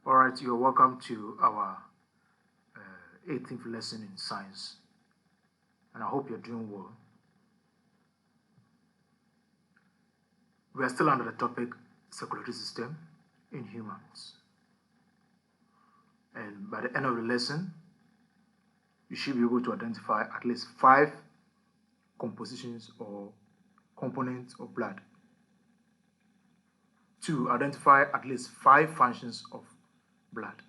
Alright, you're welcome to our 18th lesson in science, and I hope you're doing well. We are still under the topic circulatory system in humans, and by the end of the lesson you should be able to identify at least 5 compositions or components of blood. 2, identify at least 5 functions of blood.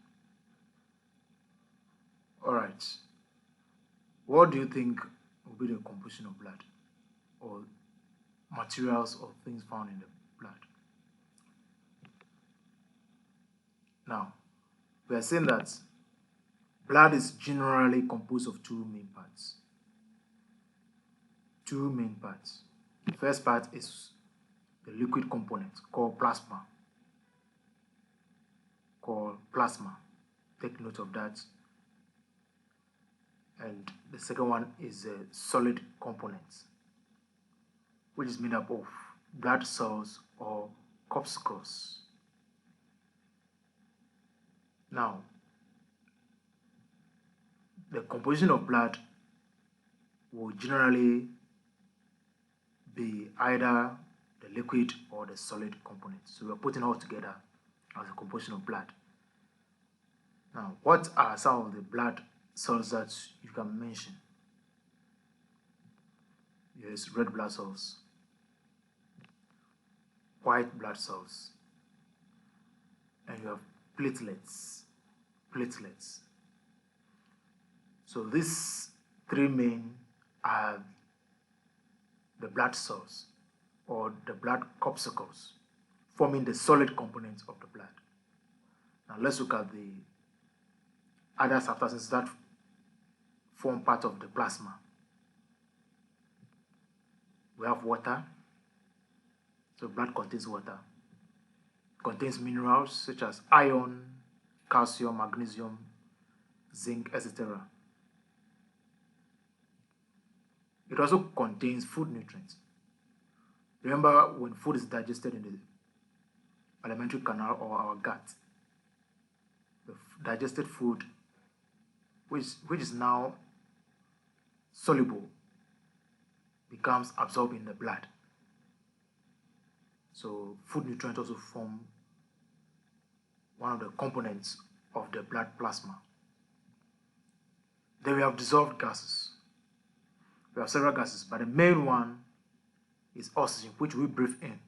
Alright, what do you think will be the composition of blood, or materials or things found in the blood? Now, we are saying that blood is generally composed of 2 main parts. 2 main parts. The first part is the liquid component called plasma. Take note of that. And the second one is a solid component, which is made up of blood cells or corpuscles. Now, the composition of blood will generally be either the liquid or the solid component. So we are putting all together as a composition of blood. Now, what are some of the blood cells that you can mention? Yes, red blood cells, white blood cells, and you have platelets. So these 3 main are the blood cells or the blood corpuscles, forming the solid components of the blood. Now let's look at the other substances that form part of the plasma. We have water. So blood contains water. It contains minerals such as iron, calcium, magnesium, zinc, etc. It also contains food nutrients. Remember, when food is digested in the alimentary canal or our gut, the digested food, which is now soluble, becomes absorbed in the blood. So food nutrients also form one of the components of the blood plasma. Then we have dissolved gases. We have several gases, but the main one is oxygen, which we breathe in,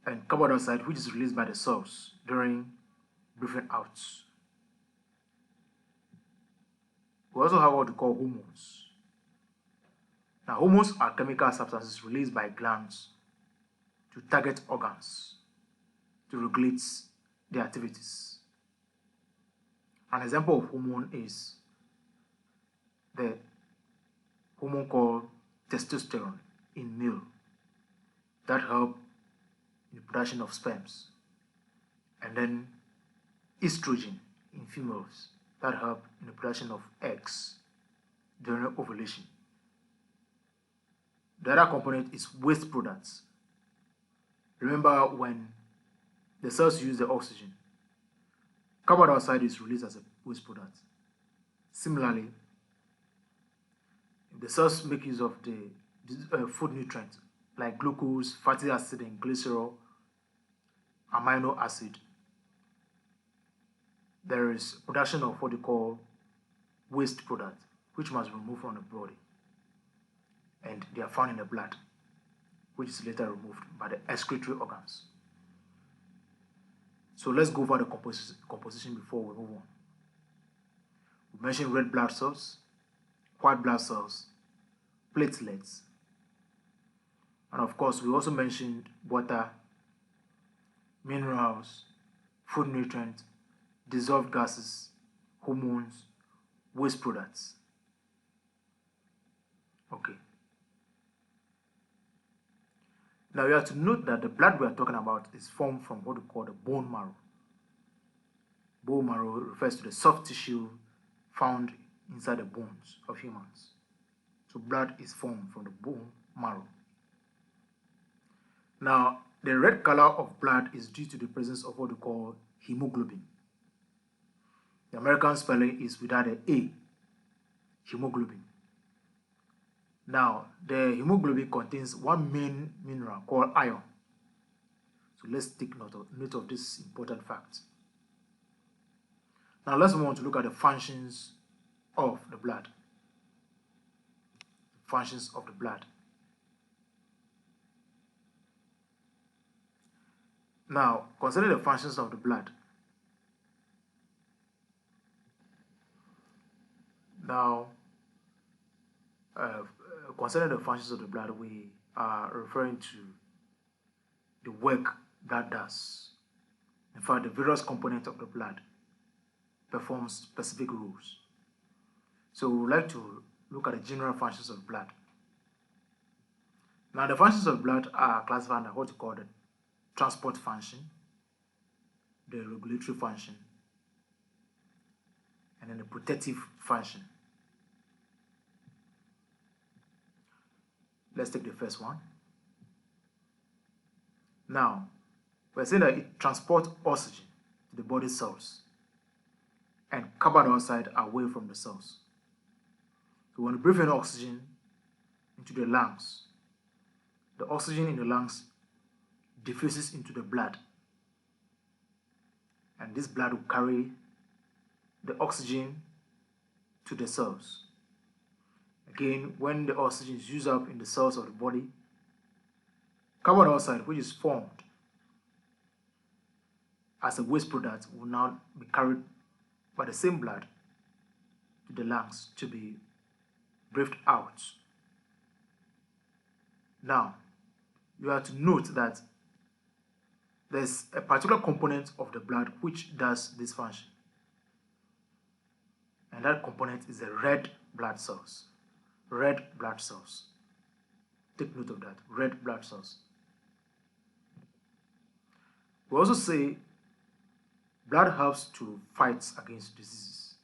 and carbon dioxide, which is released by the cells during breathing out. We also have what we call hormones. Now, hormones are chemical substances released by glands to target organs to regulate their activities. An example of hormone is the hormone called testosterone in male that help in the production of sperms, and then estrogen in females that help in the production of eggs during ovulation. The other component is waste products. Remember, when the cells use the oxygen, carbon dioxide is released as a waste product. Similarly, if the cells make use of the food nutrients like glucose, fatty acid, and glycerol, amino acid, there is production of what we call waste product, which must be removed from the body, and they are found in the blood, which is later removed by the excretory organs. So let's go over the composition before we move on. We mentioned red blood cells, white blood cells, platelets, and of course we also mentioned water, minerals, food nutrients, dissolved gases, hormones, waste products. Okay. Now you have to note that the blood we are talking about is formed from what we call the bone marrow. Bone marrow refers to the soft tissue found inside the bones of humans. So blood is formed from the bone marrow. Now, The red color of blood is due to the presence of what we call hemoglobin. The American spelling is without an A, hemoglobin. Now, the hemoglobin contains one main mineral called iron. So let's take note of this important fact. Now let's move on to look at the functions of the blood. Functions of the blood. Now, consider the functions of the blood. Now, concerning the functions of the blood, we are referring to the work that does. In fact, the various components of the blood perform specific roles. So we would like to look at the general functions of blood. Now, the functions of blood are classified under what we call the transport function, the regulatory function, and then the protective function. Let's take the first one. Now, we're saying that it transports oxygen to the body cells and carbon dioxide away from the cells. So when you breathe in oxygen into the lungs, the oxygen in the lungs diffuses into the blood, and this blood will carry the oxygen to the cells. Again, when the oxygen is used up in the cells of the body, carbon dioxide, which is formed as a waste product, will now be carried by the same blood to the lungs to be breathed out. Now, you have to note that there's a particular component of the blood which does this function, and that component is the red blood cells. Red blood cells. Take note of that. Red blood cells. We also say blood helps to fight against diseases.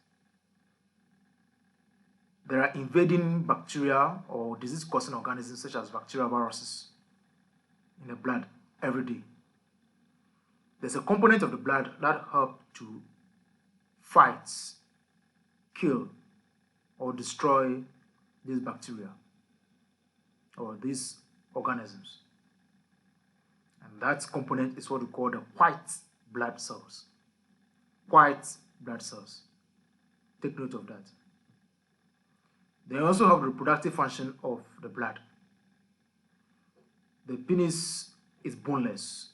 There are invading bacteria or disease-causing organisms such as bacteria, viruses in the blood every day. There's a component of the blood that helps to fight, kill, or destroy these bacteria or these organisms. And that component is what we call the white blood cells. White blood cells. Take note of that. They also have the reproductive function of the blood. The penis is boneless,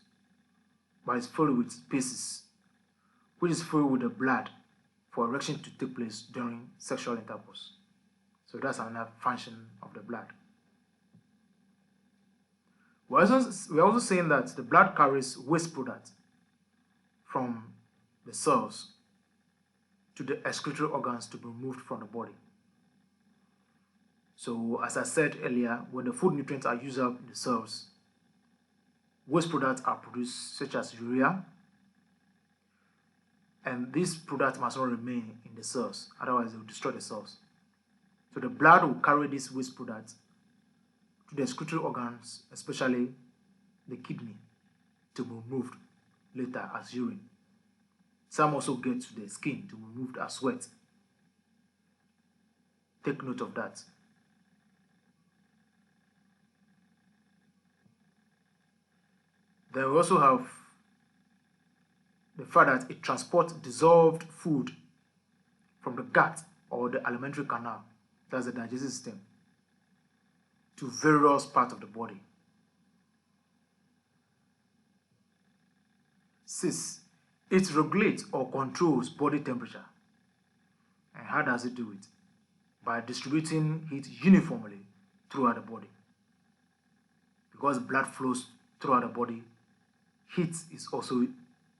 but it's filled with spaces, which is filled with the blood for erection to take place during sexual intercourse. So that's another function of the blood. We're also saying that the blood carries waste products from the cells to the excretory organs to be removed from the body. So as I said earlier, when the food nutrients are used up in the cells, waste products are produced such as urea, and these products must not remain in the cells, otherwise they will destroy the cells. So the blood will carry these waste products to the excretory organs, especially the kidney, to be removed later as urine. Some also get to the skin to be removed as sweat. Take note of that. Then we also have the fact that it transports dissolved food from the gut or the alimentary canal, that's the digestive system, to various parts of the body. 6. It regulates or controls body temperature. And how does it do it? By distributing heat uniformly throughout the body. Because blood flows throughout the body, heat is also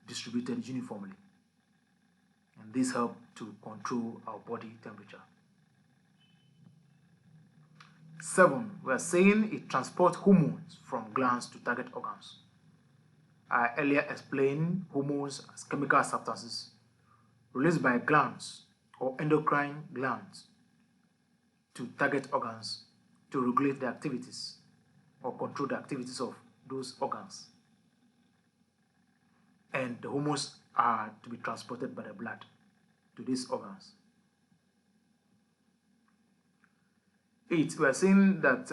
distributed uniformly. And this helps to control our body temperature. 7. We are saying it transports hormones from glands to target organs. I earlier explained hormones as chemical substances released by glands or endocrine glands to target organs to regulate the activities or control the activities of those organs. and the hormones are to be transported by the blood to these organs. 8. We are saying that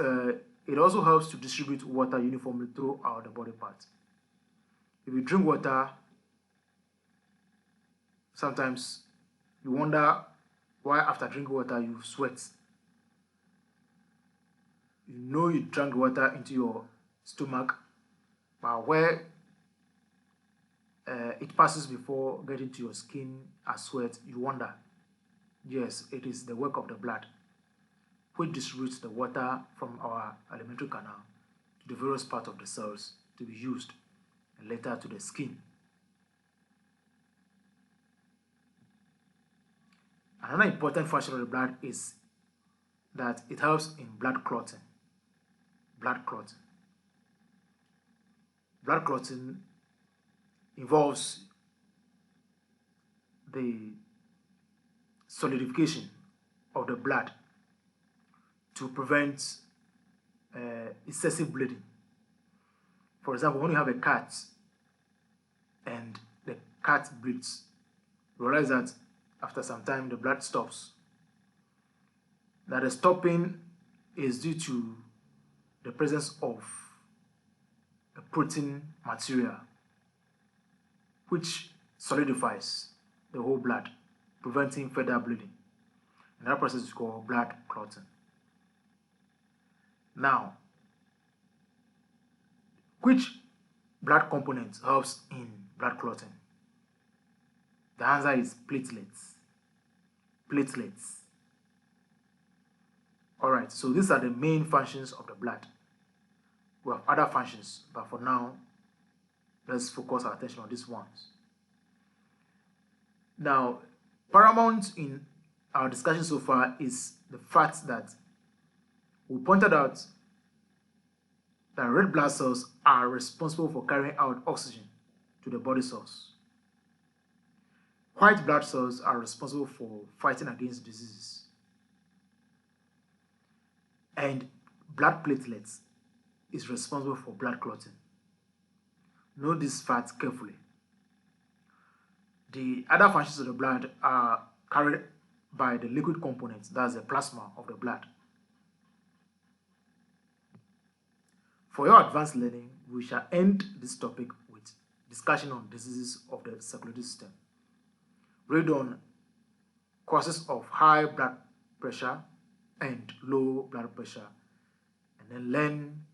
it also helps to distribute water uniformly throughout the body parts. If you drink water, sometimes you wonder why after drinking water you sweat. You know you drank water into your stomach, but where it passes before getting to your skin as sweat, you wonder. Yes, it is the work of the blood, which distributes the water from our alimentary canal to the various parts of the cells to be used, and later to the skin. Another important function of the blood is that it helps in blood clotting. Blood clotting. Blood clotting involves the solidification of the blood to prevent excessive bleeding. For example, when you have a cat and the cat bleeds, you realize that after some time the blood stops. That the stopping is due to the presence of a protein material which solidifies the whole blood, preventing further bleeding. And that process is called blood clotting. Now, which blood component helps in blood clotting? The answer is platelets. Platelets. Alright, so these are the main functions of the blood. We have other functions, but for now, let's focus our attention on these ones. Now, paramount in our discussion so far is the fact that we pointed out that red blood cells are responsible for carrying out oxygen to the body cells. White blood cells are responsible for fighting against diseases. And blood platelets is responsible for blood clotting. Note this fact carefully. The other functions of the blood are carried by the liquid components, that's the plasma of the blood. For your advanced learning, we shall end this topic with discussion on diseases of the circulatory system. Read on causes of high blood pressure and low blood pressure, and then learn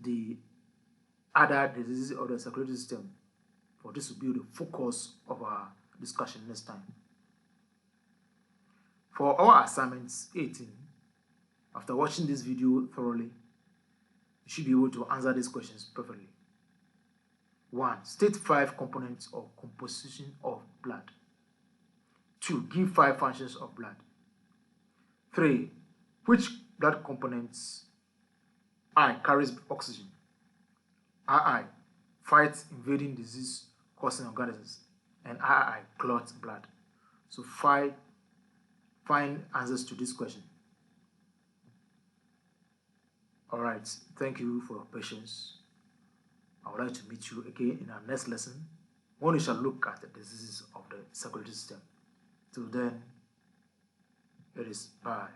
the other diseases of the circulatory system, for this will be the focus of our discussion next time. For our assignments 18, after watching this video thoroughly, you should be able to answer these questions perfectly. 1. State 5 components or composition of blood. 2. Give 5 functions of blood. 3. Which blood components I carries oxygen? II fights invading disease-causing organisms, and II clots blood. So find answers to this question. Alright, thank you for your patience. I would like to meet you again in our next lesson, when we shall look at the diseases of the circulatory system. Till then, it is bye.